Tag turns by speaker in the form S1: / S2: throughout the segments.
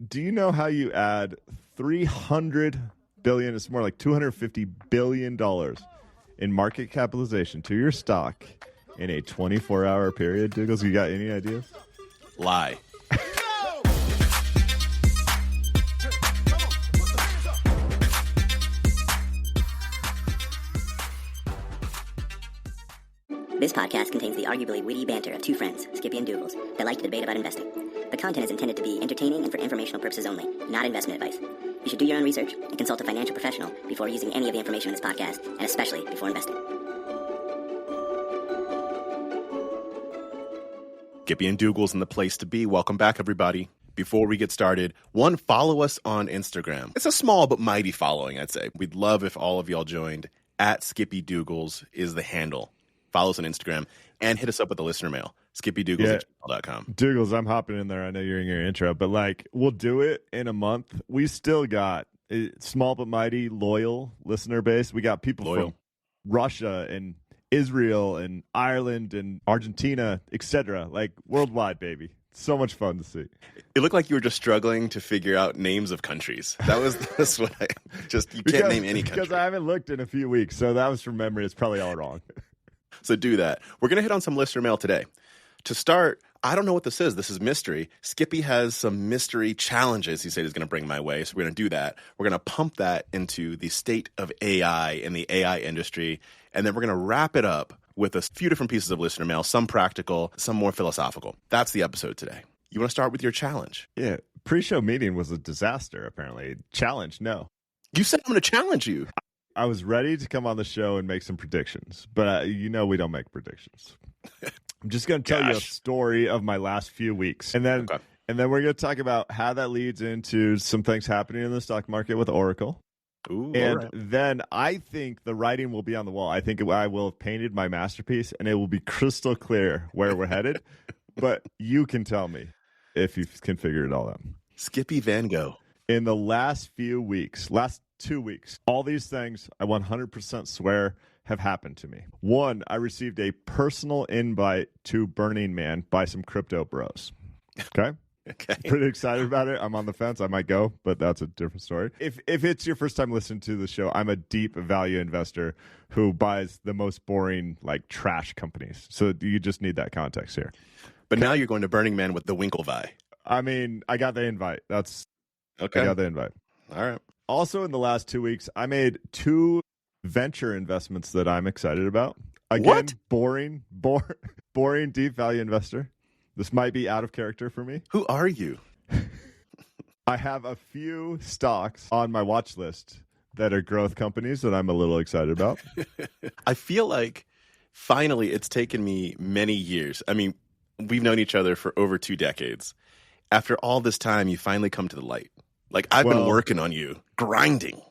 S1: Do you know how you add 300 billion, it's more like $250 billion in market capitalization to your stock in a 24-hour period? Douglas, you got any ideas?
S2: Lie.
S3: This podcast contains the arguably witty banter of two friends, Skippy and Douglas, that like to debate about investing. The content is intended to be entertaining and for informational purposes only, not investment advice. You should do your own research and consult a financial professional before using any of the information in this podcast, and especially before investing.
S2: Skippy and Douglas in the place to be. Welcome back, everybody. Before we get started, follow us on Instagram. It's a small but mighty following, I'd say. We'd love if all of y'all joined. At Skippy Douglas is the handle. Follow us on Instagram and hit us up with the listener mail, skippydouglas@gmail.com.
S1: Douglas, I'm hopping in there. I know you're in your intro, but we'll do it in a month. We still got a small but mighty loyal listener base. We got people from Russia and Israel and Ireland and Argentina, etc. Worldwide, baby. So much fun to see.
S2: It looked like you were just struggling to figure out names of countries. That's what you can't name any country.
S1: Because I haven't looked in a few weeks, so that was from memory. It's probably all wrong.
S2: So do that. We're going to hit on some listener mail today. To start, I don't know what this is. This is mystery. Skippy has some mystery challenges he said he's going to bring my way. So we're going to do that. We're going to pump that into the state of AI and the AI industry. And then we're going to wrap it up with a few different pieces of listener mail, some practical, some more philosophical. That's the episode today. You want to start with your challenge?
S1: Yeah. Pre-show meeting was a disaster, apparently. Challenge, no.
S2: You said I'm going to challenge you.
S1: I was ready to come on the show and make some predictions, but we don't make predictions. I'm just going to tell you a story of my last few weeks, and then we're going to talk about how that leads into some things happening in the stock market with Oracle.
S2: Ooh,
S1: and then I think the writing will be on the wall. I think I will have painted my masterpiece, and it will be crystal clear where we're headed. But you can tell me if you can figure it all out.
S2: Skippy Van Gogh.
S1: In the last 2 weeks, all these things I 100% swear have happened to me. One, I received a personal invite to Burning Man by some crypto bros. Okay?
S2: Okay.
S1: Pretty excited about it. I'm on the fence. I might go, but that's a different story. If it's your first time listening to the show, I'm a deep value investor who buys the most boring, trash companies. So you just need that context here.
S2: But now you're going to Burning Man with the Winklevi.
S1: I mean, I got the invite.
S2: Okay.
S1: I got the invite.
S2: All right.
S1: Also, in the last 2 weeks, I made 2 venture investments that I'm excited about. Again, boring, deep value investor. This might be out of character for me.
S2: Who are you?
S1: I have a few stocks on my watch list that are growth companies that I'm a little excited about.
S2: I feel like finally it's taken me many years. I mean, we've known each other for over 2 decades. After all this time, you finally come to the light. I've been working on you, grinding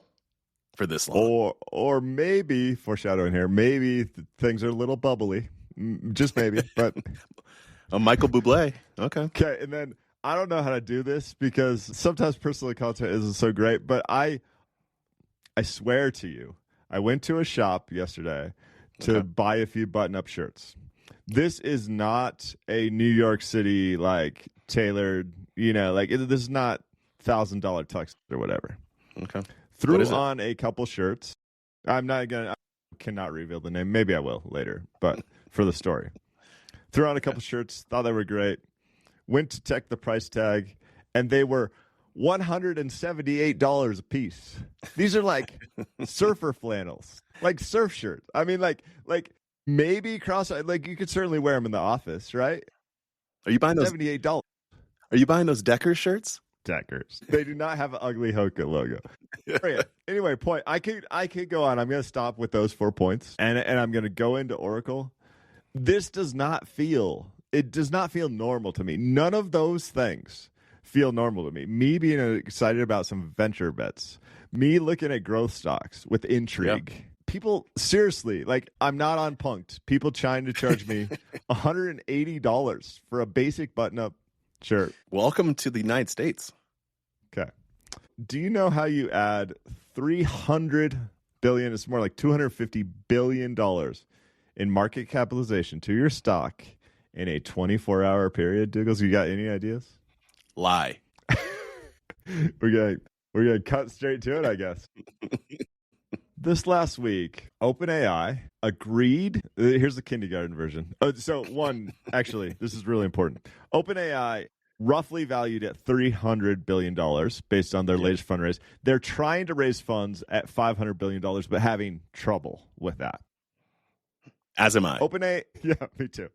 S2: for this long.
S1: Or maybe, foreshadowing here, maybe things are a little bubbly. Just maybe, but...
S2: Michael Bublé.
S1: Okay, and then I don't know how to do this because sometimes personal content isn't so great, but I swear to you, I went to a shop yesterday to buy a few button-up shirts. This is not a New York City, tailored, this is not $1,000 tux or whatever.
S2: Okay.
S1: Threw on a couple shirts. I cannot reveal the name. Maybe I will later, but for the story. Threw on a couple shirts, thought they were great. Went to check the price tag, and they were $178 a piece. These are surfer flannels, surf shirts. I mean, maybe you could certainly wear them in the office, right?
S2: Are you buying those
S1: $78?
S2: Are you buying those Deckers shirts?
S1: Deckers. They do not have an ugly Hoka logo. Anyway, point. I could go on. I'm going to stop with those 4 points, and I'm going to go into Oracle. This does not feel normal to me. None of those things feel normal to me. Me being excited about some venture bets, me looking at growth stocks with intrigue. Yep. People, seriously, I'm not on Punk'd. People trying to charge me $180 for a basic button-up shirt.
S2: Welcome to the United States.
S1: Okay. Do you know how you add 300 billion, it's more like $250 billion in market capitalization to your stock in a 24-hour period? Douglas, you got any ideas?
S2: Lie.
S1: We're gonna cut straight to it, I guess. This last week, OpenAI agreed. Here's the kindergarten version. Actually, this is really important. OpenAI roughly valued at $300 billion based on their latest fundraise. They're trying to raise funds at $500 billion, but having trouble with that.
S2: As am I.
S1: OpenAI, yeah, me too.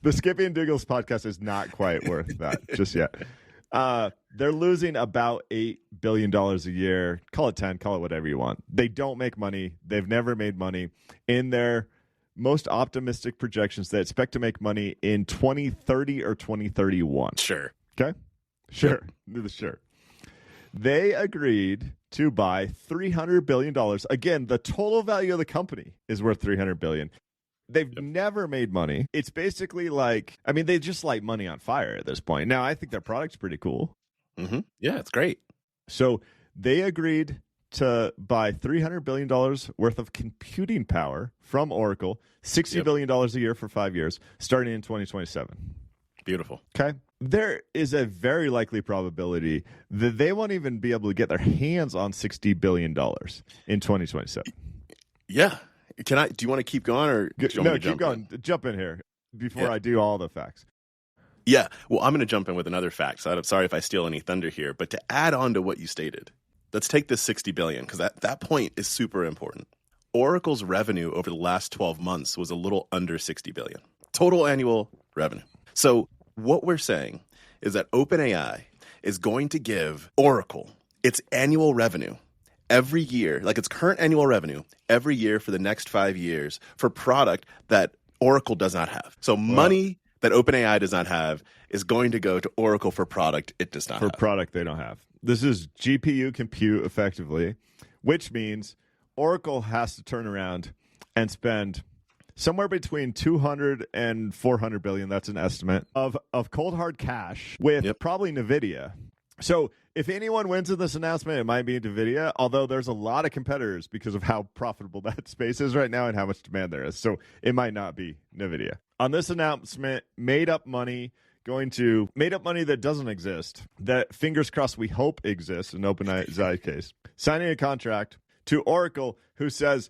S1: The Skippy and Douglas podcast is not quite worth that just yet. They're losing about $8 billion a year. Call it 10, call it whatever you want. They don't make money. They've never made money. In their most optimistic projections, they expect to make money in 2030 or 2031.
S2: Sure.
S1: Okay? Sure. Sure. They agreed to buy $300 billion. Again, the total value of the company is worth $300 billion. They've never made money. It's basically they just light money on fire at this point. Now, I think their product's pretty cool.
S2: Mm-hmm. Yeah, it's great.
S1: So they agreed to buy $300 billion worth of computing power from Oracle, $60 billion a year for 5 years, starting in 2027.
S2: Beautiful.
S1: Okay. There is a very likely probability that they won't even be able to get their hands on $60 billion in 2027.
S2: Yeah. Do you want to keep going or do you want me to
S1: keep going. Jump in here before I do all the facts.
S2: Yeah. Well, I'm going to jump in with another fact. So I'm sorry if I steal any thunder here, but to add on to what you stated, let's take this $60 billion because that point is super important. Oracle's revenue over the last 12 months was a little under $60 billion. Total annual revenue. So what we're saying is that OpenAI is going to give Oracle its annual revenue every year, like its current annual revenue, every year for the next 5 years for product that Oracle does not have. So money that OpenAI does not have is going to go to Oracle for product it does not have.
S1: For product they don't have. This is GPU compute effectively, which means Oracle has to turn around and spend somewhere between 200 and 400 billion, that's an estimate, of cold hard cash with probably NVIDIA. So if anyone wins in this announcement, it might be NVIDIA, although there's a lot of competitors because of how profitable that space is right now and how much demand there is. So it might not be NVIDIA. On this announcement, made up money that doesn't exist, that fingers crossed we hope exists in OpenAI's case, signing a contract to Oracle who says,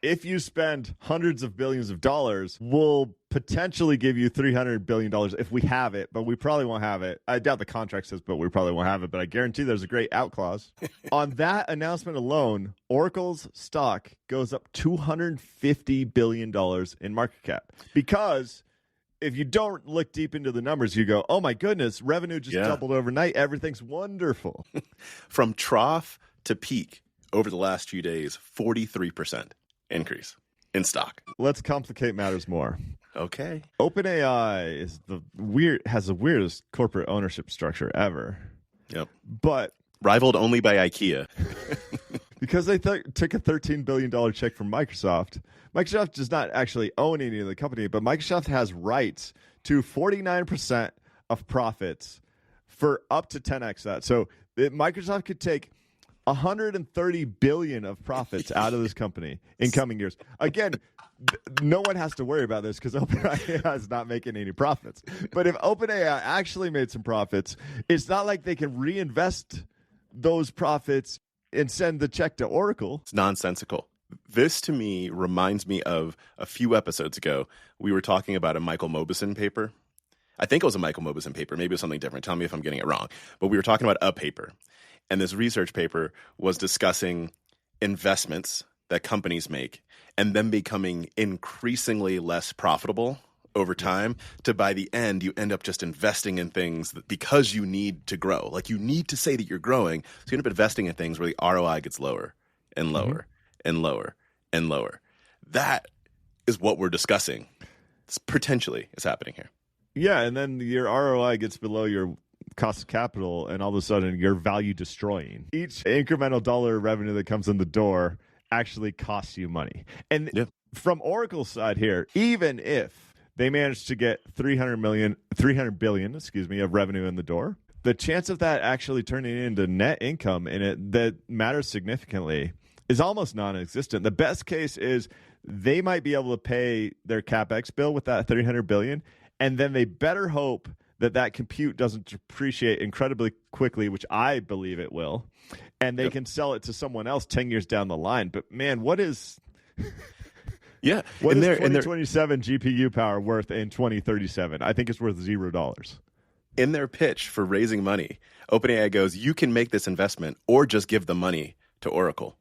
S1: if you spend hundreds of billions of dollars, we'll potentially give you $300 billion if we have it, but we probably won't have it. I doubt the contract says, but we probably won't have it, but I guarantee there's a great out clause. On that announcement alone, Oracle's stock goes up $250 billion in market cap. Because if you don't look deep into the numbers, you go, oh my goodness, revenue just doubled overnight. Everything's wonderful.
S2: From trough to peak over the last few days, 43%. Increase in stock.
S1: Let's complicate matters more.
S2: Okay.
S1: OpenAI has the weirdest corporate ownership structure ever.
S2: Yep.
S1: But
S2: rivaled only by IKEA.
S1: Because they took a $13 billion check from Microsoft. Microsoft does not actually own any of the company, but Microsoft has rights to 49% of profits for up to 10x that. So Microsoft could take 130 billion of profits out of this company in coming years. Again, no one has to worry about this because OpenAI is not making any profits. But if OpenAI actually made some profits, it's not like they can reinvest those profits and send the check to Oracle.
S2: It's nonsensical. This, to me, reminds me of a few episodes ago. We were talking about a Michael Mauboussin paper. I think it was a Michael Mauboussin paper. Maybe it was something different. Tell me if I'm getting it wrong. But we were talking about a paper. And this research paper was discussing investments that companies make and them becoming increasingly less profitable over time to by the end, you end up just investing in things because you need to grow. Like you need to say that you're growing. So you end up investing in things where the ROI gets lower and lower and lower and lower. That is what we're discussing. This potentially is happening here.
S1: Yeah, and then your ROI gets below your cost of capital, and all of a sudden you're value destroying. Each incremental dollar of revenue that comes in the door actually costs you money. And from Oracle's side here, even if they manage to get 300 billion, of revenue in the door, the chance of that actually turning into net income in it that matters significantly is almost non-existent. The best case is they might be able to pay their CapEx bill with that 300 billion, and then they better hope that compute doesn't depreciate incredibly quickly, which I believe it will, and they can sell it to someone else 10 years down the line. But man, what is
S2: Yeah.
S1: what is 2027 GPU power worth in 2037? I think it's worth $0.
S2: In their pitch for raising money, OpenAI goes, you can make this investment or just give the money to Oracle.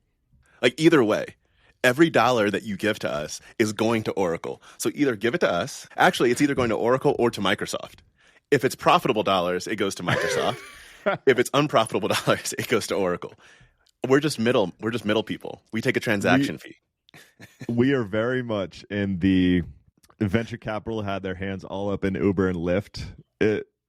S2: Like either way, every dollar that you give to us is going to Oracle. So either give it to us. Actually, it's either going to Oracle or to Microsoft. If it's profitable dollars, it goes to Microsoft. If it's unprofitable dollars, it goes to Oracle. We're just middle people. We take a transaction fee.
S1: We are very much in the venture capital had their hands all up in Uber and Lyft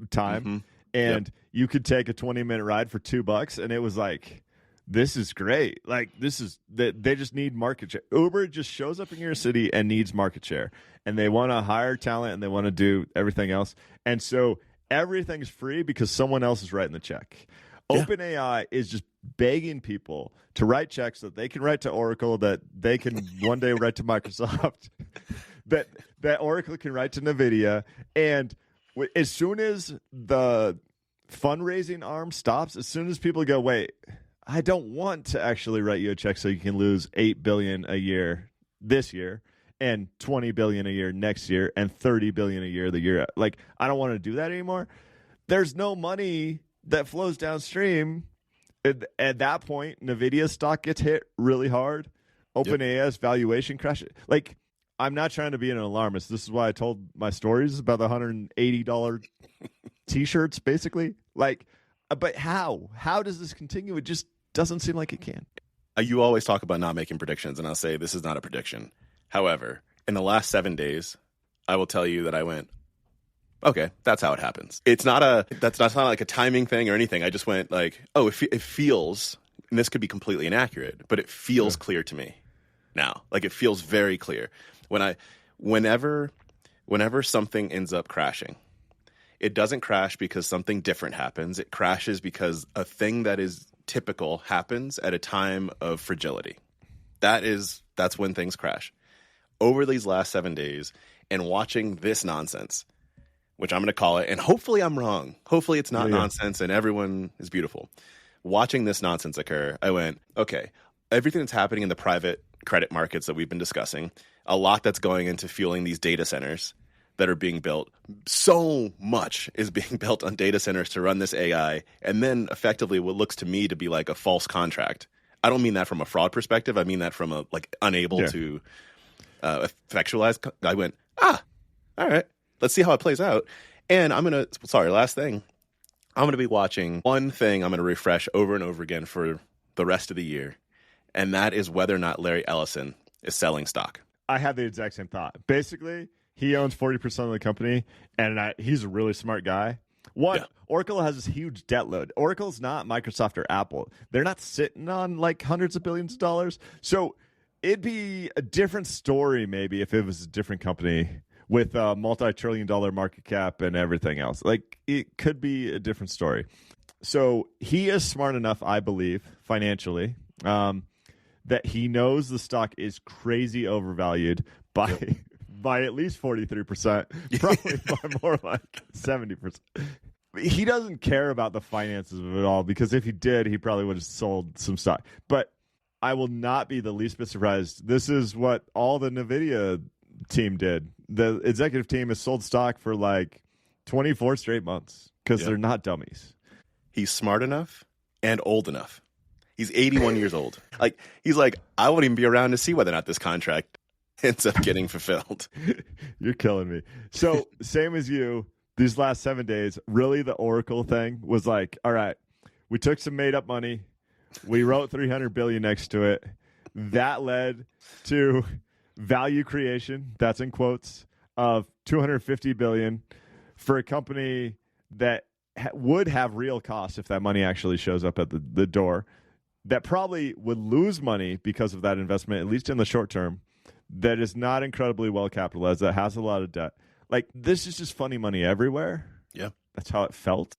S1: time.
S2: Mm-hmm.
S1: And you could take a 20-minute ride for $2 and it was like, this is great. Like they just need market share. Uber just shows up in your city and needs market share, and they want to hire talent and they want to do everything else. And so everything's free because someone else is writing the check. Yeah. OpenAI is just begging people to write checks that they can write to Oracle, that they can one day write to Microsoft, that Oracle can write to NVIDIA. And as soon as the fundraising arm stops, as soon as people go, wait, I don't want to actually write you a check so you can lose $8 billion a year this year and $20 billion a year next year and $30 billion a year the year. Like, I don't want to do that anymore. There's no money that flows downstream. At that point, NVIDIA's stock gets hit really hard. OpenAI's valuation crashes. Like, I'm not trying to be an alarmist. This is why I told my stories about the $180 T-shirts, basically. Like, but how? How does this continue? It just doesn't seem like it can.
S2: You always talk about not making predictions, and I'll say this is not a prediction. However, in the last 7 days, I will tell you that I went, okay, that's how it happens. That's not like a timing thing or anything. I just went like, oh, it feels, and this could be completely inaccurate, but it feels clear to me now. Like it feels very clear. Whenever something ends up crashing, it doesn't crash because something different happens. It crashes because a thing that is typical happens at a time of fragility. That's when things crash. Over these last 7 days, and watching this nonsense, which I'm going to call it, and hopefully I'm wrong. Hopefully it's not nonsense and everyone is beautiful. Watching this nonsense occur, I went, okay, everything that's happening in the private credit markets that we've been discussing, a lot that's going into fueling these data centers that are being built. So much is being built on data centers to run this AI, and then effectively what looks to me to be like a false contract. I don't mean that from a fraud perspective. I mean that from a unable to effectualize. I went, all right, let's see how it plays out. And last thing, I'm going to be watching one thing I'm going to refresh over and over again for the rest of the year, and that is whether or not Larry Ellison is selling stock.
S1: I had the exact same thought. Basically, he owns 40% of the company, and he's a really smart guy. Oracle has this huge debt load. Oracle's not Microsoft or Apple. They're not sitting on like hundreds of billions of dollars. So it'd be a different story maybe if it was a different company with a multi-trillion-dollar market cap and everything else. Like, it could be a different story. So he is smart enough, I believe, financially, that he knows the stock is crazy overvalued by at least 43%, probably by more like 70%. He doesn't care about the finances of it all, because if he did, he probably would have sold some stock. But I will not be the least bit surprised. This is what all the NVIDIA team did. The executive team has sold stock for like 24 straight months because they're not dummies.
S2: He's smart enough and old enough. He's 81 years old. Like, he's like, I won't even be around to see whether or not this contract ends up getting fulfilled.
S1: You're killing me. So same as you, these last 7 days, really the Oracle thing was like, all right, we took some made up money. We wrote $300 billion next to it. That led to value creation, that's in quotes, of $250 billion for a company that would have real costs if that money actually shows up at the door, that probably would lose money because of that investment, at least in the short term, that is not incredibly well capitalized, that has a lot of debt. Like, this is just funny money everywhere.
S2: Yeah.
S1: That's how it felt.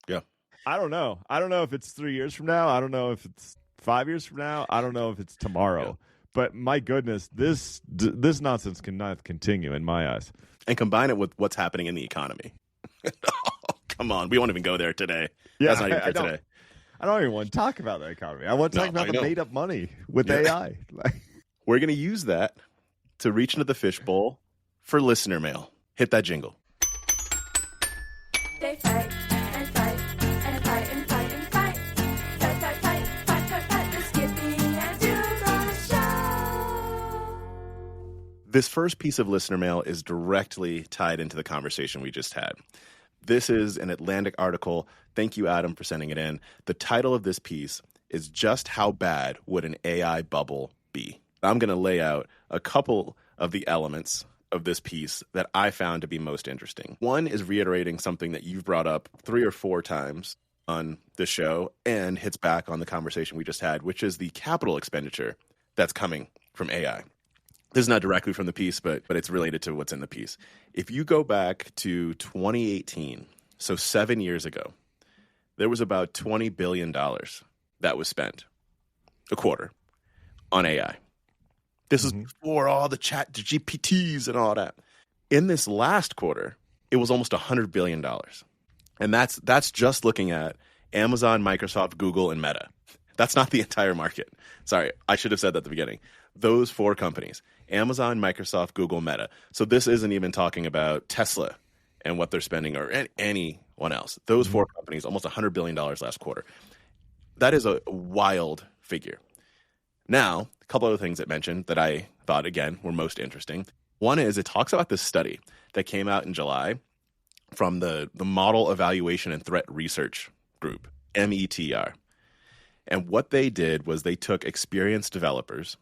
S2: Yeah.
S1: I don't know. I don't know if it's 3 years from now. I don't know if it's 5 years from now. I don't know if it's tomorrow. Yeah. But my goodness, this nonsense cannot continue in my eyes.
S2: And combine it with what's happening in the economy. Come on, we won't even go there today.
S1: Yeah,
S2: That's not even for today.
S1: I don't even want to talk about the economy. I want to talk about the made up money with AI.
S2: We're going to use that to reach into the fishbowl for listener mail. Hit that jingle.
S4: They fight and fight and fight and fight and fight. Fight, fight, fight, fight, fight, fight. The Skippy and Douglas Show.
S2: This first piece of listener mail is directly tied into the conversation we just had. This is an Atlantic article. Thank you, Adam, for sending it in. The title of this piece is Just How Bad Would an AI Bubble Be? I'm going to lay out a couple of the elements of this piece that I found to be most interesting. One is reiterating something that you've brought up 3 or 4 times on the show and hits back on the conversation we just had, which is the capital expenditure that's coming from AI. This is not directly from the piece, but it's related to what's in the piece. If you go back to 2018, so 7 years ago, there was about $20 billion that was spent, a quarter, on AI. This is before all the chat GPTs and all that. In this last quarter, it was almost $100 billion. And that's just looking at Amazon, Microsoft, Google, and Meta. That's not the entire market. Sorry, I should have said that at the beginning. Those 4 companies, Amazon, Microsoft, Google, Meta. So this isn't even talking about Tesla and what they're spending or anyone else. Those 4 companies, almost $100 billion last quarter. That is a wild figure. Now, a couple other things it mentioned that I thought, again, were most interesting. One is it talks about this study that came out in July from the Model Evaluation and Threat Research Group, METR. And what they did was they took experienced developers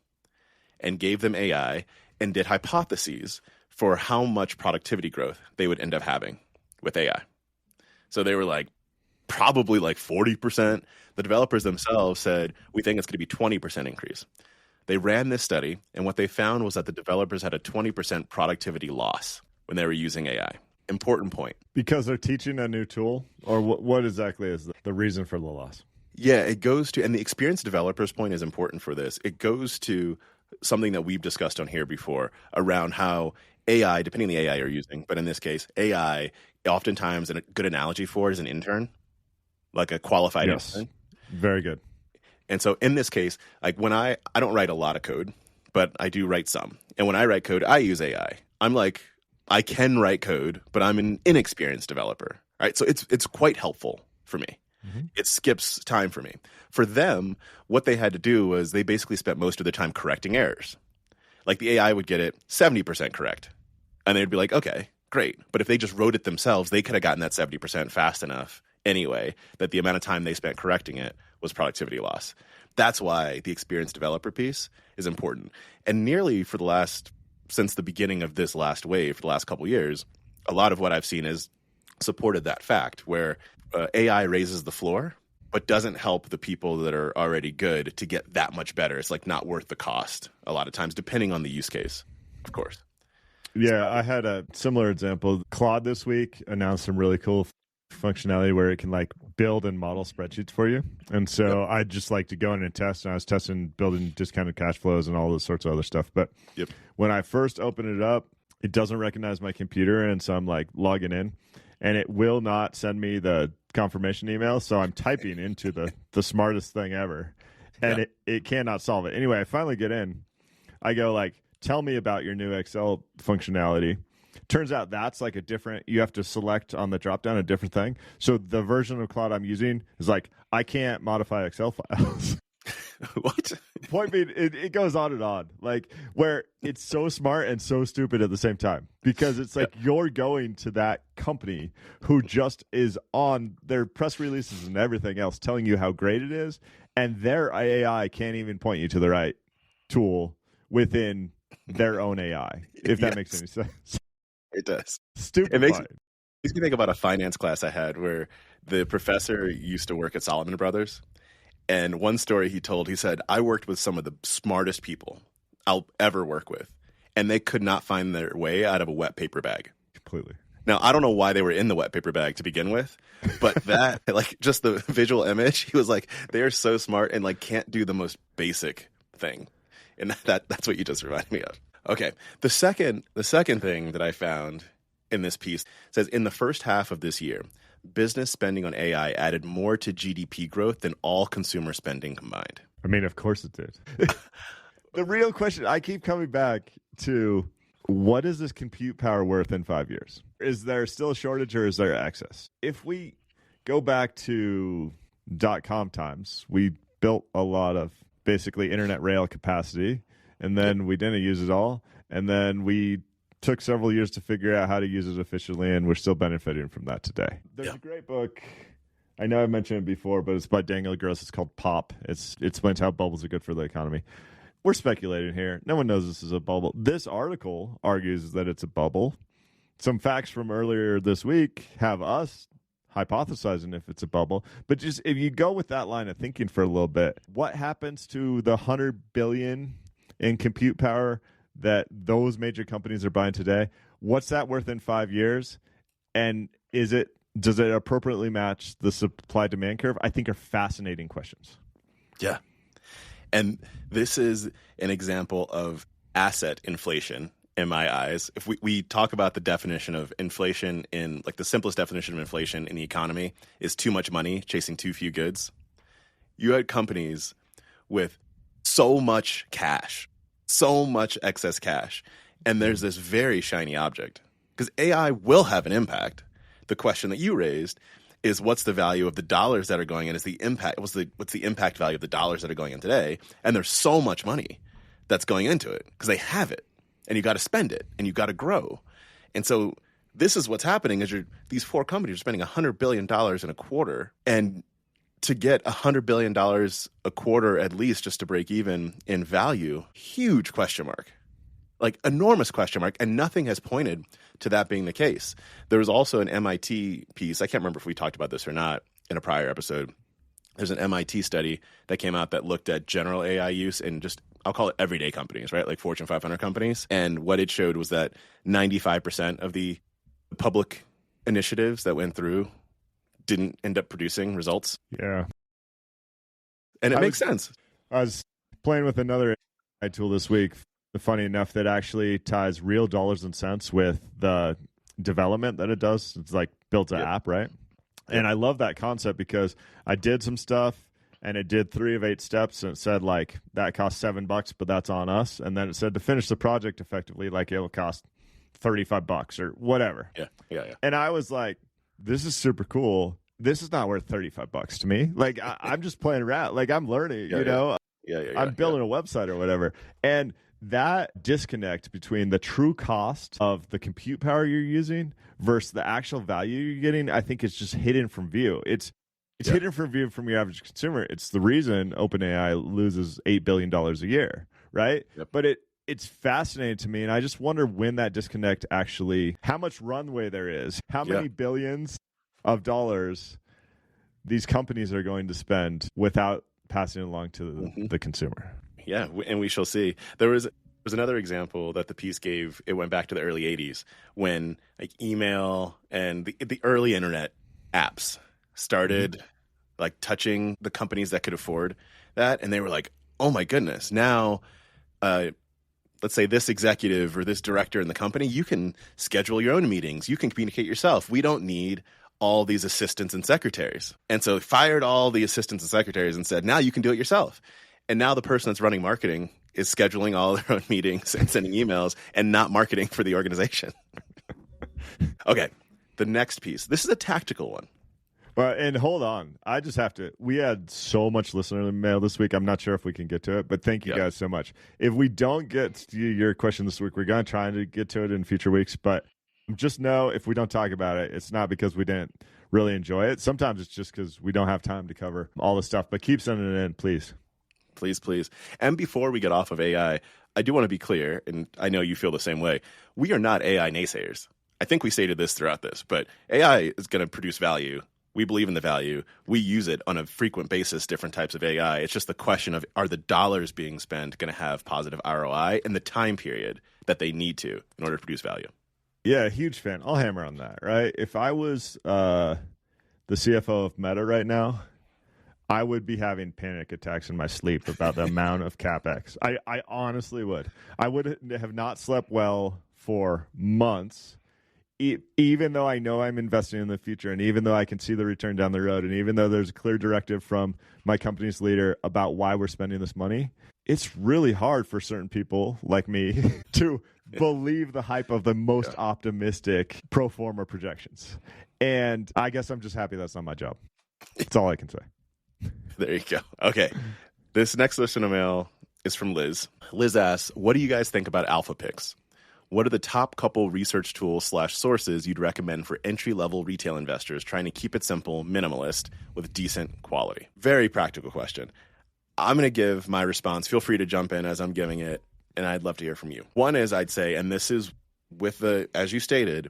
S2: and gave them AI and did hypotheses for how much productivity growth they would end up having with AI. So they were like, probably like 40%. The developers themselves said, we think it's going to be 20% increase. They ran this study, and what they found was that the developers had a 20% productivity loss when they were using AI. Important point.
S1: Because they're teaching a new tool? Or what exactly is the reason for the loss?
S2: Yeah, it goes to, and the experienced developers point is important for this. It goes to something that we've discussed on here before around how AI, depending on the AI you're using, but in this case, AI, oftentimes a good analogy for it is an intern, like a qualified intern.
S1: Very good.
S2: And so in this case, like when I don't write a lot of code, but I do write some. And when I write code, I use AI. I'm like, I can write code, but I'm an inexperienced developer, right? So it's quite helpful for me. It skips time for me. For them, what they had to do was they basically spent most of their time correcting errors. Like the AI would get it 70% correct. And they'd be like, okay, great. But if they just wrote it themselves, they could have gotten that 70% fast enough anyway, that the amount of time they spent correcting it was productivity loss. That's why the experienced developer piece is important. And nearly since the beginning of this last wave, for the last couple of years, a lot of what I've seen is supported that fact where AI raises the floor, but doesn't help the people that are already good to get that much better. It's like not worth the cost a lot of times, depending on the use case, of course.
S1: Yeah, I had a similar example. Claude this week announced some really cool functionality where it can like build and model spreadsheets for you. And so I just like to go in and test. And I was testing building discounted cash flows and all those sorts of other stuff. But when I first open it up, it doesn't recognize my computer. And so I'm like logging in and it will not send me the confirmation email. So I'm typing into the smartest thing ever. And it cannot solve it. Anyway, I finally get in. I go like, tell me about your new Excel functionality. Turns out that's like you have to select on the dropdown a different thing. So the version of Claude I'm using is like, I can't modify Excel files.
S2: What?
S1: Point being, it goes on and on. Like where it's so smart and so stupid at the same time. Because it's like you're going to that company who just is on their press releases and everything else telling you how great it is. And their AI can't even point you to the right tool within their own AI, if that makes any sense.
S2: It does.
S1: Stupid.
S2: It makes me think about a finance class I had where the professor used to work at Salomon Brothers. And one story he told, he said, I worked with some of the smartest people I'll ever work with. And they could not find their way out of a wet paper bag.
S1: Completely.
S2: Now, I don't know why they were in the wet paper bag to begin with, but that, like, just the visual image, he was like, they are so smart and, like, can't do the most basic thing. And that's what you just reminded me of. Okay. The second thing that I found in this piece says, in the first half of this year, business spending on AI added more to GDP growth than all consumer spending combined.
S1: I mean, of course it did. The real question, I keep coming back to, what is this compute power worth in 5 years? Is there still a shortage or is there excess? If we go back to .com times, we built a lot of basically internet rail capacity, and then we didn't use it all, and then we took several years to figure out how to use it efficiently, and we're still benefiting from that today. There's a great book, I know I mentioned it before, but it's by Daniel Gross. It's called Pop. It explains how bubbles are good for the economy. We're speculating here. No one knows this is a bubble. This article argues that it's a bubble. Some facts from earlier this week have us hypothesizing if it's a bubble. But just if you go with that line of thinking for a little bit, what happens to the $100 billion in compute power that those major companies are buying today? What's that worth in 5 years? And does it appropriately match the supply demand curve? I think are fascinating questions.
S2: Yeah. And this is an example of asset inflation in my eyes. If we talk about the definition of inflation in, like, the simplest definition of inflation in the economy is too much money chasing too few goods. You had companies with so much cash, so much excess cash, and there's this very shiny object. Because AI will have an impact. The question that you raised is, what's the value of the dollars that are going in? Is the impact what's the impact value of the dollars that are going in today? And there's so much money that's going into it because they have it, and you got to spend it, and you got to grow. And so this is what's happening: is these four companies are spending $100 billion in a quarter, and to get $100 billion a quarter at least just to break even in value, huge question mark. Like, enormous question mark, and nothing has pointed to that being the case. There was also an MIT piece. I can't remember if we talked about this or not in a prior episode. There's an MIT study that came out that looked at general AI use in just, I'll call it everyday companies, right? Like Fortune 500 companies. And what it showed was that 95% of the public initiatives that went through didn't end up producing results.
S1: Yeah.
S2: And it makes sense.
S1: I was playing with another AI tool this week, funny enough, that actually ties real dollars and cents with the development that it does. It's like built an app, right? And I love that concept because I did some stuff and it did 3 of 8 steps, and it said, like, that cost $7, but that's on us. And then it said to finish the project effectively, like, it will cost $35 or whatever.
S2: Yeah.
S1: And I was like, this is super cool. This is not worth $35 to me. Like, I'm just playing around. Like, I'm learning, you know? I'm building a website or whatever. And that disconnect between the true cost of the compute power you're using versus the actual value you're getting, I think is just hidden from view. It's hidden from view from your average consumer. It's the reason OpenAI loses $8 billion a year, right?
S2: Yep.
S1: But it's fascinating to me, and I just wonder when that disconnect actually, how much runway there is, how many billions of dollars these companies are going to spend without passing it along to the consumer.
S2: Yeah, and we shall see. There was another example that the piece gave. It went back to the early 80s when, like, email and the early internet apps started like touching the companies that could afford that, and they were like, oh my goodness, now let's say this executive or this director in the company, you can schedule your own meetings, you can communicate yourself. We don't need all these assistants and secretaries. And so fired all the assistants and secretaries and said, now you can do it yourself. And now the person that's running marketing is scheduling all their own meetings and sending emails and not marketing for the organization. Okay, the next piece. This is a tactical one.
S1: Well, and hold on. I just have to. We had so much listener mail this week. I'm not sure if we can get to it, but thank you guys so much. If we don't get to your question this week, we're going to try to get to it in future weeks. But just know, if we don't talk about it, it's not because we didn't really enjoy it. Sometimes it's just because we don't have time to cover all the stuff. But keep sending it in, please.
S2: Please. And before we get off of AI, I do want to be clear, and I know you feel the same way. We are not AI naysayers. I think we stated this throughout this, but AI is going to produce value. We believe in the value. We use it on a frequent basis, different types of AI. It's just the question of, are the dollars being spent going to have positive ROI in the time period that they need to in order to produce value?
S1: Yeah, huge fan. I'll hammer on that, right? If I was the CFO of Meta right now, I would be having panic attacks in my sleep about the amount of CapEx. I honestly would. I would have not slept well for months even though I know I'm investing in the future, and even though I can see the return down the road, and even though there's a clear directive from my company's leader about why we're spending this money, it's really hard for certain people like me to believe the hype of the most optimistic pro forma projections. And I guess I'm just happy that's not my job. That's all I can say.
S2: There you go. Okay. This next listener mail is from Liz. Liz asks, what do you guys think about alpha picks? What are the top couple research tools / sources you'd recommend for entry-level retail investors trying to keep it simple, minimalist, with decent quality? Very practical question. I'm going to give my response. Feel free to jump in as I'm giving it, and I'd love to hear from you. One is, I'd say, and this is with the, as you stated,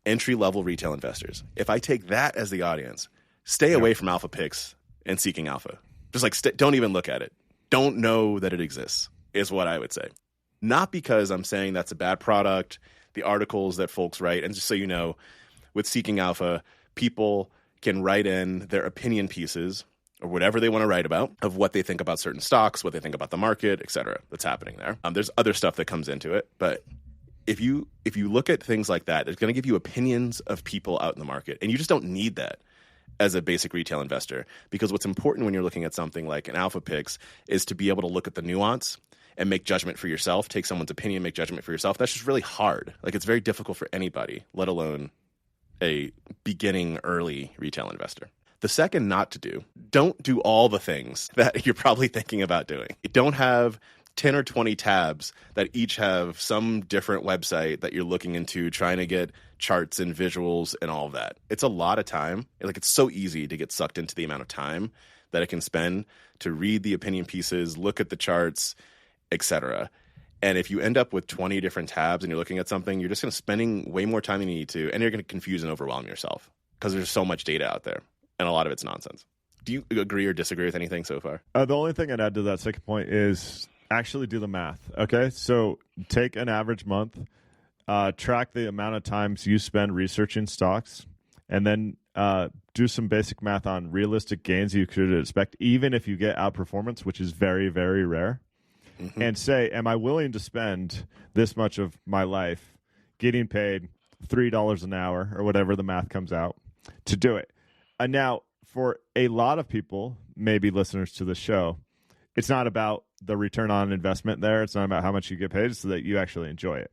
S2: entry-level retail investors. If I take that as the audience, stay away from alpha picks and seeking alpha. Just like, don't even look at it. Don't know that it exists, is what I would say. Not because I'm saying that's a bad product, the articles that folks write, and just so you know, with Seeking Alpha, people can write in their opinion pieces or whatever they want to write about of what they think about certain stocks, what they think about the market, et cetera, that's happening there. There's other stuff that comes into it, but if you look at things like that, it's going to give you opinions of people out in the market, and you just don't need that as a basic retail investor, because what's important when you're looking at something like an alpha picks is to be able to look at the nuance and make judgment for yourself, take someone's opinion, make judgment for yourself. That's just really hard. Like, it's very difficult for anybody, let alone a beginning early retail investor. The second not to do, don't do all the things that you're probably thinking about doing. You don't have 10 or 20 tabs that each have some different website that you're looking into, trying to get charts and visuals and all of that. It's a lot of time. Like, it's so easy to get sucked into the amount of time that it can spend to read the opinion pieces, look at the charts, etc. And if you end up with 20 different tabs and you're looking at something, you're just going to spending way more time than you need to, and you're going to confuse and overwhelm yourself because there's so much data out there, and a lot of it's nonsense. Do you agree or disagree with anything so far?
S1: The only thing I'd add to that second point is actually do the math. Okay, so take an average month, track the amount of times you spend researching stocks, and then do some basic math on realistic gains you could expect, even if you get outperformance, which is very, very rare. Mm-hmm. And say, am I willing to spend this much of my life getting paid $3 an hour or whatever the math comes out to do it? And now, for a lot of people, maybe listeners to the show, it's not about the return on investment there. It's not about how much you get paid. It's so that you actually enjoy it.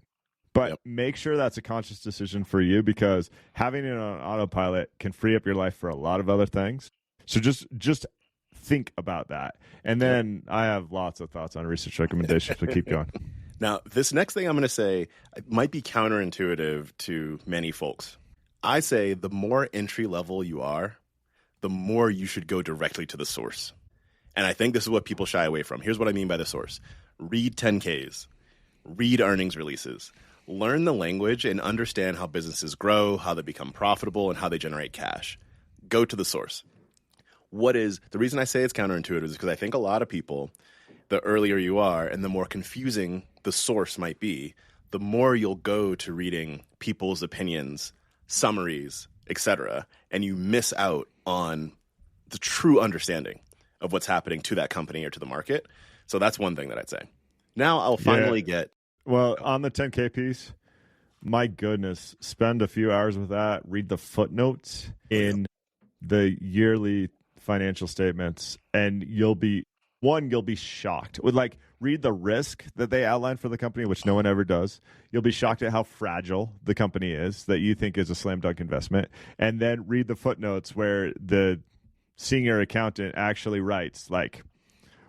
S1: But make sure that's a conscious decision for you, because having it on autopilot can free up your life for a lot of other things. So just think about that. And then I have lots of thoughts on research recommendations, so keep going.
S2: Now, this next thing I'm going to say might be counterintuitive to many folks. I say the more entry level you are, the more you should go directly to the source. And I think this is what people shy away from. Here's what I mean by the source. Read 10Ks. Read earnings releases. Learn the language and understand how businesses grow, how they become profitable, and how they generate cash. Go to the source. The reason I say it's counterintuitive is because I think a lot of people, the earlier you are and the more confusing the source might be, the more you'll go to reading people's opinions, summaries, etc., and you miss out on the true understanding of what's happening to that company or to the market. So that's one thing that I'd say. Now I'll finally get...
S1: Well, on the 10K piece, my goodness, spend a few hours with that, read the footnotes in the yearly financial statements, and you'll be shocked. Read the risk that they outline for the company, which no one ever does. You'll be shocked at how fragile the company is that you think is a slam dunk investment. And then read the footnotes where the senior accountant actually writes, like,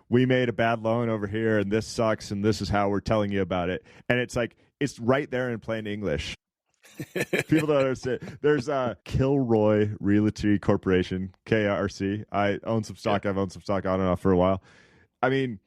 S1: we made a bad loan over here and this sucks and this is how we're telling you about it. And it's like, it's right there in plain English. People don't understand. There's Kilroy Realty Corporation, KRC. I own some stock. I've owned some stock on and off for a while. I mean,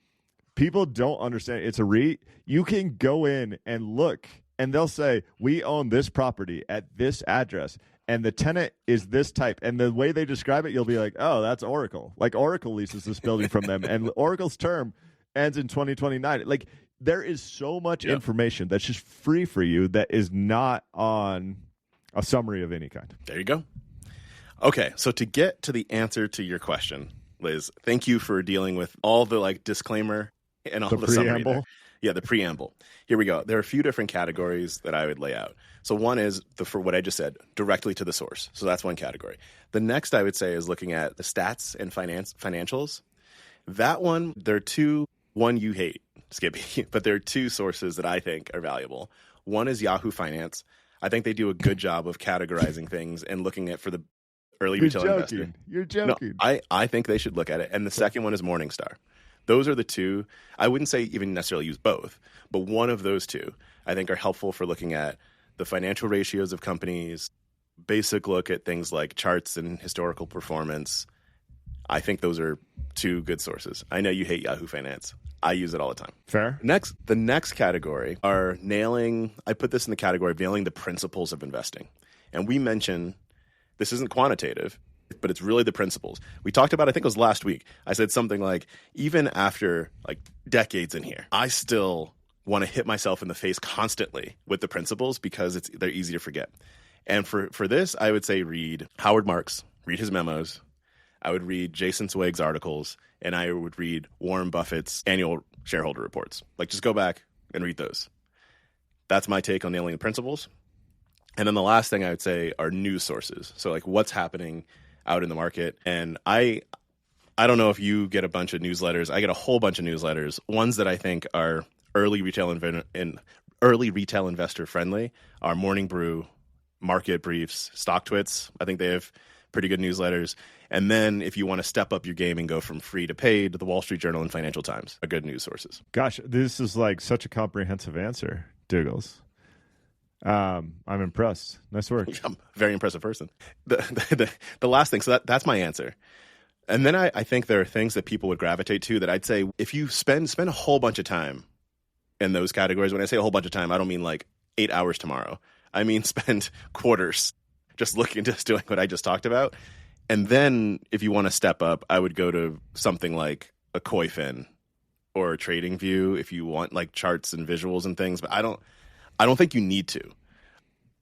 S1: people don't understand. It's a REIT. You can go in and look, and they'll say, we own this property at this address, and the tenant is this type. And the way they describe it, you'll be like, oh, that's Oracle. Like, Oracle leases this building from them, and Oracle's term ends in 2029. Like, there is so much information that's just free for you that is not on a summary of any kind.
S2: There you go. Okay, so to get to the answer to your question, Liz, thank you for dealing with all the disclaimer and all the summary there. Yeah, the preamble. Here we go. There are a few different categories that I would lay out. So one is, for what I just said, directly to the source. So that's one category. The next I would say is looking at the stats and financials. That one, there are two. One you hate, Skippy, but there are two sources that I think are valuable. One is Yahoo Finance. I think they do a good job of categorizing things and looking at for the early retail investor.
S1: You're joking.
S2: No, I think they should look at it. And the second one is Morningstar. Those are the two. I wouldn't say even necessarily use both, but one of those two I think are helpful for looking at the financial ratios of companies, basic look at things like charts and historical performance. I think those are two good sources. I know you hate Yahoo Finance. I use it all the time.
S1: Fair.
S2: The next category are I put this in the category of nailing the principles of investing. And we mentioned, this isn't quantitative, but it's really the principles. We talked about, I think it was last week, I said something like, even after like decades in here, I still want to hit myself in the face constantly with the principles because they're easy to forget. And for this, I would say read Howard Marks, read his memos. I would read Jason Zweig's articles, and I would read Warren Buffett's annual shareholder reports. Like, just go back and read those. That's my take on nailing the principles. And then the last thing I would say are news sources. So, like, what's happening out in the market. And I don't know if you get a bunch of newsletters. I get a whole bunch of newsletters. Ones that I think are early retail investor friendly are Morning Brew, Market Briefs, Stock Twits. I think they have pretty good newsletters. And then if you want to step up your game and go from free to paid, the Wall Street Journal and Financial Times are good news sources.
S1: Gosh, this is like such a comprehensive answer, Douglas. I'm impressed. Nice work.
S2: I'm a very impressive person. The last thing, so that's my answer. And then I think there are things that people would gravitate to that I'd say if you spend a whole bunch of time in those categories. When I say a whole bunch of time, I don't mean like 8 hours tomorrow. I mean spend quarters just doing what I just talked about. And then if you want to step up, I would go to something like a CoiFin or a TradingView if you want like charts and visuals and things. But I don't think you need to.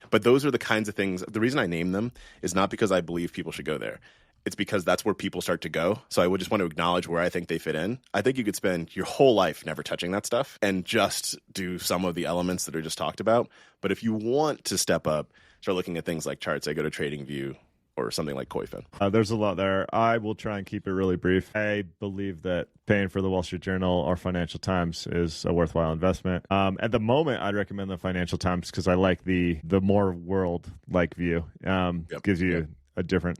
S2: But those are the kinds of things. The reason I name them is not because I believe people should go there. It's because that's where people start to go. So I would just want to acknowledge where I think they fit in. I think you could spend your whole life never touching that stuff and just do some of the elements that are just talked about. But if you want to step up, start looking at things like charts, I go to TradingView or something like CoiFin.
S1: There's a lot there. I will try and keep it really brief. I believe that paying for the Wall Street Journal or Financial Times is a worthwhile investment. At the moment, I'd recommend the Financial Times because I like the more world-like view. Gives you a different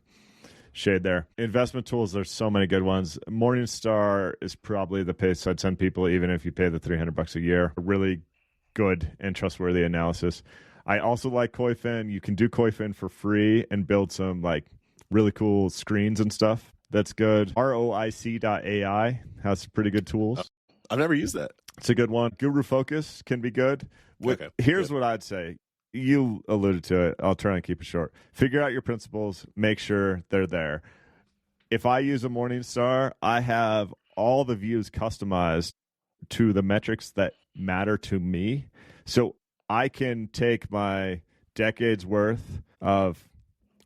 S1: shade there. Investment tools, there's so many good ones. Morningstar is probably the place I'd send people, even if you pay the $300 a year. Really good and trustworthy analysis. I also like CoiFin. You can do CoiFin for free and build some like really cool screens and stuff. That's good. ROIC.ai has pretty good tools.
S2: I've never used that.
S1: It's a good one. Guru Focus can be good. Here's what I'd say. You alluded to it. I'll try and keep it short. Figure out your principles. Make sure they're there. If I use a Morningstar, I have all the views customized to the metrics that matter to me. So I can take my decades worth of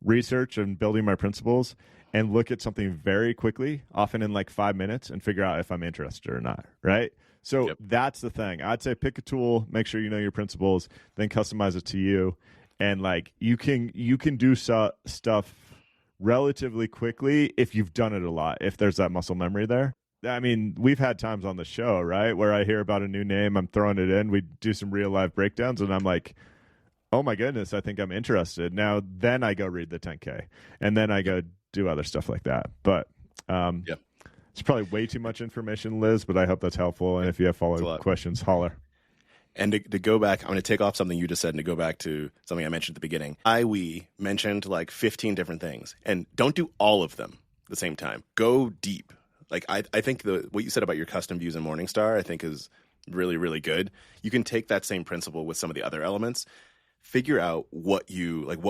S1: research and building my principles and look at something very quickly, often in like 5 minutes, and figure out if I'm interested or not, right? So that's the thing. I'd say pick a tool, make sure you know your principles, then customize it to you. And like you can do stuff relatively quickly if you've done it a lot, if there's that muscle memory there. I mean, we've had times on the show, right, where I hear about a new name, I'm throwing it in, we do some real live breakdowns, and I'm like, oh my goodness, I think I'm interested. Now, then I go read the 10K, and then I go do other stuff like that. But it's probably way too much information, Liz, but I hope that's helpful. And if you have follow-up questions, holler.
S2: And to go back, I'm going to take off something you just said and to go back to something I mentioned at the beginning. We mentioned like 15 different things, and don't do all of them at the same time. Go deep. Like I think what you said about your custom views in Morningstar, I think is really, really good. You can take that same principle with some of the other elements, figure out what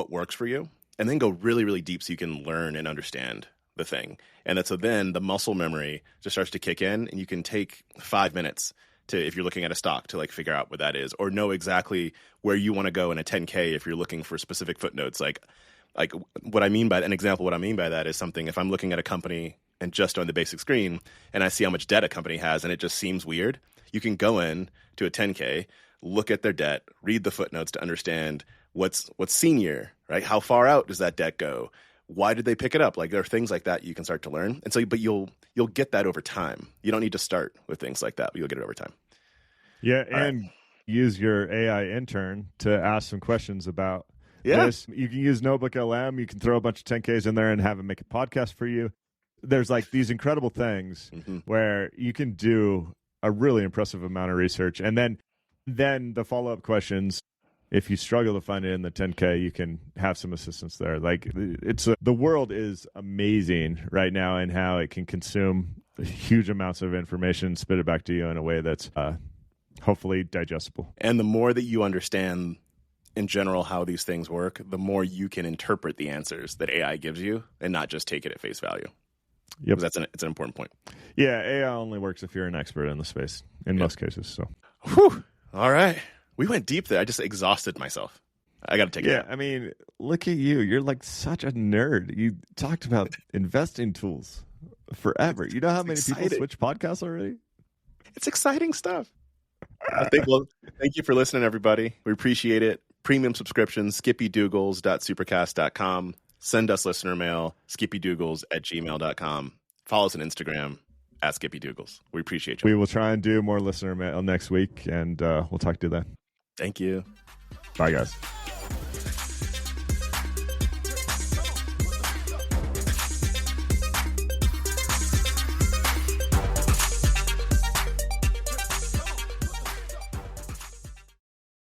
S2: works for you, and then go really, really deep so you can learn and understand the thing. And so then the muscle memory just starts to kick in, and you can take 5 minutes to, if you're looking at a stock, to like figure out what that is, or know exactly where you want to go in a 10K if you're looking for specific footnotes. Like what I mean by an example, what I mean by that is something, if I'm looking at a company and just on the basic screen and I see how much debt a company has and it just seems weird, You can go in to a 10K, look at their debt, read the footnotes to understand what's senior, right? How far out does that debt go? Why did they pick it up? Like, there are things like that you can start to learn. And so, but you'll get that over time. You don't need to start with things like that, but you'll get it over time.
S1: Yeah, and use your AI intern to ask some questions about this. You can use Notebook LM. You can throw a bunch of 10Ks in there and have it make a podcast for you. There's like these incredible things where you can do a really impressive amount of research. And then the follow-up questions, if you struggle to find it in the 10K, you can have some assistance there. Like, the world is amazing right now in how it can consume huge amounts of information, spit it back to you in a way that's hopefully digestible.
S2: And the more that you understand in general how these things work, the more you can interpret the answers that AI gives you and not just take it at face value.
S1: Yep.
S2: It's an important point.
S1: Yeah, AI only works if you're an expert in the space in most cases. So,
S2: whew. All right. We went deep there. I just exhausted myself. I got to take it out.
S1: I mean, look at you. You're like such a nerd. You talked about investing tools forever. You know how many people switch podcasts already?
S2: It's exciting stuff. Thank you for listening, everybody. We appreciate it. Premium subscription, skippydougals.supercast.com. Send us listener mail, skippydougals@gmail.com. Follow us on Instagram @skippydougals. We appreciate you.
S1: We will try and do more listener mail next week, and we'll talk to you then.
S2: Thank you.
S1: Bye, guys.